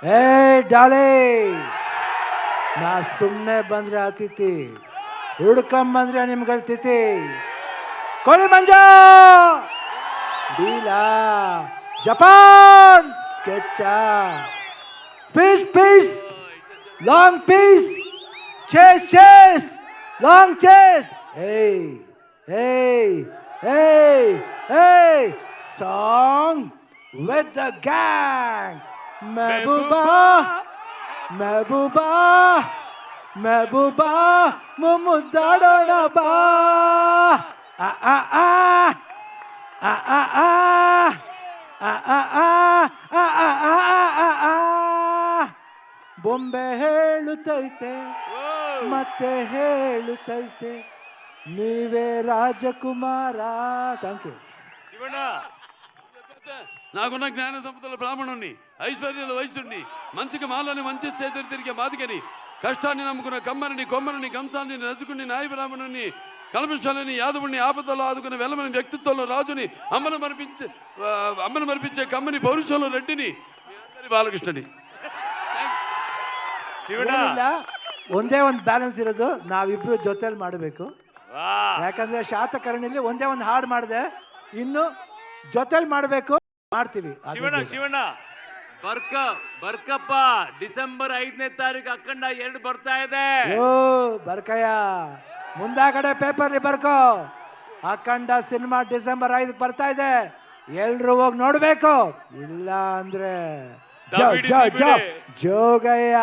ಏ ಡಾಲೆ, ನಾ ಸುಮ್ಮನೆ ಬಂದ್ರೆ ಅತಿಥಿ, ಹುಡ್ಕೊಂಬಂದ್ರೆ ನಿಮ್ಗಳ ತಿಥಿ. ಕೋಳಿ ಮಂಜ ಡೀಲಾ, ಜಪಾನ್ ಸ್ಕೆಚ, piece piece, long piece, chase chase, long chase. ಏಯ್ ಏಯ್ ಏಯ್ ಏಯ್, ಸಾಂಗ್ ವಿತ್ ದ ಗ್ಯಾಂಗ್. ಮೆಹಬೂಬಾ ಮೆಹಬೂಬಾ ಮೆಹಬೂಬಾ, ಮುದ್ದಾಡೋಣ ಬಾ. ಆ ಆ ಆ ಆ ಆ ಆ ಆ ಆ ಆ ಆ ಆ ಆ. ಬೊಂಬೆ ಹೇಳುತ್ತೈತೆ ಮತ್ತೆ ಹೇಳುತ್ತೈತೆ, ನೀವೇ ರಾಜಕುಮಾರ. Thank you. శివಣ್ణ, నాకున్న జ్ఞాన సంపదల బ్రాహ్మణుణ్ణి, ఐశ్వర్యాల వయసుణ్ణి, మంచికి మాలని మంచి చేతులు తిరిగే మాదిగని, కష్టాన్ని నమ్ముకున్న కమ్మని కొమ్మని కంసాన్ని నచ్చుకుని నాయ బ్రాహ్మణుని, కల్మశాలని యాదవుని, ఆపదలో ఆదుకున్న వెలమని వ్యక్తిత్వంలో రాజుని, అమ్మను మరిపించే కమ్మని పౌరుషంలో రెడ్డిని, బాలకృష్ణని. ಏನಿಲ್ಲ, ಒಂದೇ ಒಂದು ಬ್ಯಾಲೆನ್ಸ್ ಇರೋದು, ನಾವಿಬ್ರು ಜೊತೆಲಿ ಮಾಡಬೇಕು. ಯಾಕಂದ್ರೆ ಶಾತಕರ್ಣಿಲಿ ಒಂದೇ ಒಂದು ಹಾಡು ಮಾಡಿದೆ, ಇನ್ನು ಜೊತೆಲಿ ಮಾಡಬೇಕು, ಮಾಡ್ತೀವಿ. ಶಿವಣ್ಣ ಬರ್ಕಪ್ಪ, ಡಿಸೆಂಬರ್ 5ನೇ ತಾರೀಕು ಅಖಂಡ 2 ಬರ್ತಾ ಇದೆ. ಬರ್ಕಯ್ಯ, ಮುಂದಾಗಡೆ ಪೇಪರ್ಲಿ ಬರ್ಕೋ. ಅಖಂಡ ಸಿನಿಮಾ ಡಿಸೆಂಬರ್ 5 ಬರ್ತಾ ಇದೆ, ಎಲ್ರು ಹೋಗಿ ನೋಡ್ಬೇಕು. ಇಲ್ಲ ಅಂದ್ರೆ ಜೋಗಯ್ಯ.